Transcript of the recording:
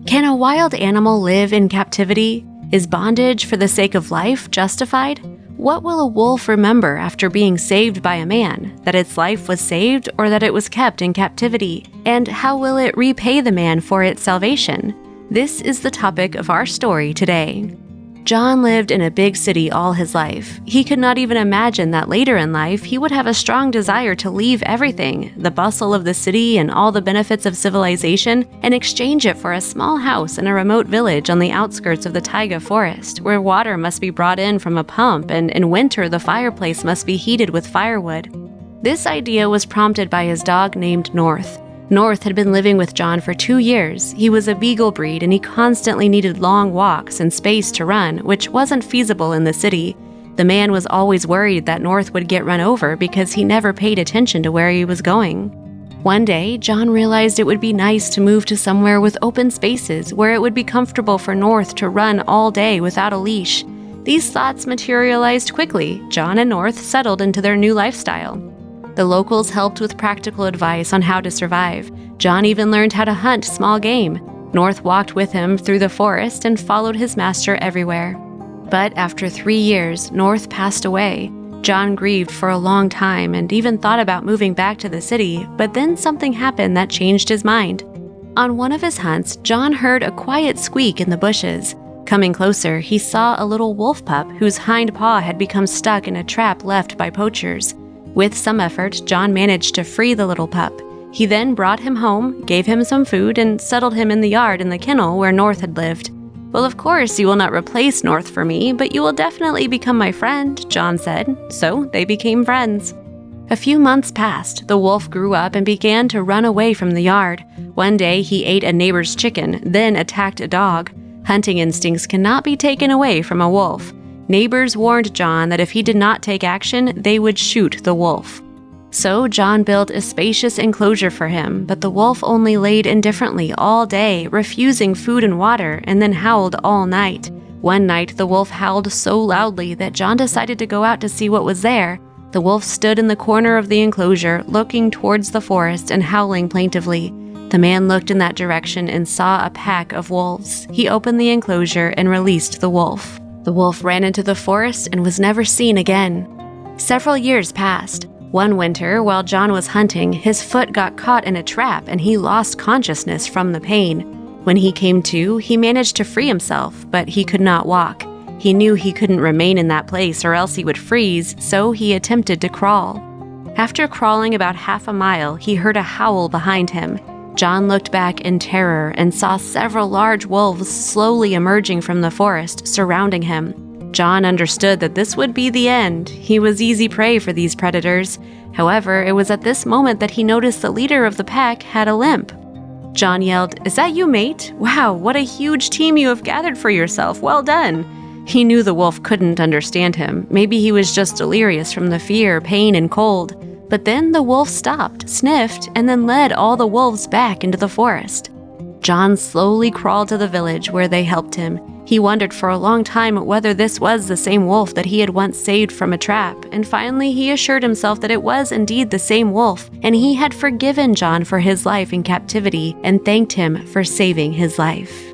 Can a wild animal live in captivity? Is bondage for the sake of life justified? What will a wolf remember after being saved by a man? That its life was saved or that it was kept in captivity? And how will it repay the man for its salvation? This is the topic of our story today. John lived in a big city all his life. He could not even imagine that later in life he would have a strong desire to leave everything, the bustle of the city and all the benefits of civilization, and exchange it for a small house in a remote village on the outskirts of the taiga forest, where water must be brought in from a pump and in winter the fireplace must be heated with firewood. This idea was prompted by his dog named North. North had been living with John for 2 years. He was a beagle breed and he constantly needed long walks and space to run, which wasn't feasible in the city. The man was always worried that North would get run over because he never paid attention to where he was going. One day, John realized it would be nice to move to somewhere with open spaces where it would be comfortable for North to run all day without a leash. These thoughts materialized quickly. John and North settled into their new lifestyle. The locals helped with practical advice on how to survive. John even learned how to hunt small game. North walked with him through the forest and followed his master everywhere. But after 3 years, North passed away. John grieved for a long time and even thought about moving back to the city, but then something happened that changed his mind. On one of his hunts, John heard a quiet squeak in the bushes. Coming closer, he saw a little wolf pup whose hind paw had become stuck in a trap left by poachers. With some effort, John managed to free the little pup. He then brought him home, gave him some food, and settled him in the yard in the kennel where North had lived. "Well, of course, you will not replace North for me, but you will definitely become my friend," John said. So they became friends. A few months passed. The wolf grew up and began to run away from the yard. One day, he ate a neighbor's chicken, then attacked a dog. Hunting instincts cannot be taken away from a wolf. Neighbors warned John that if he did not take action, they would shoot the wolf. So John built a spacious enclosure for him, but the wolf only laid indifferently all day, refusing food and water, and then howled all night. One night, the wolf howled so loudly that John decided to go out to see what was there. The wolf stood in the corner of the enclosure, looking towards the forest and howling plaintively. The man looked in that direction and saw a pack of wolves. He opened the enclosure and released the wolf. The wolf ran into the forest and was never seen again. Several years passed. One winter, while John was hunting, his foot got caught in a trap and he lost consciousness from the pain. When he came to, he managed to free himself, but he could not walk. He knew he couldn't remain in that place or else he would freeze, so he attempted to crawl. After crawling about half a mile, he heard a howl behind him. John looked back in terror and saw several large wolves slowly emerging from the forest, surrounding him. John understood that this would be the end. He was easy prey for these predators. However, it was at this moment that he noticed the leader of the pack had a limp. John yelled, "Is that you, mate? Wow, what a huge team you have gathered for yourself. Well done." He knew the wolf couldn't understand him. Maybe he was just delirious from the fear, pain, and cold. But then the wolf stopped, sniffed, and then led all the wolves back into the forest. John slowly crawled to the village where they helped him. He wondered for a long time whether this was the same wolf that he had once saved from a trap, and finally he assured himself that it was indeed the same wolf, and he had forgiven John for his life in captivity and thanked him for saving his life.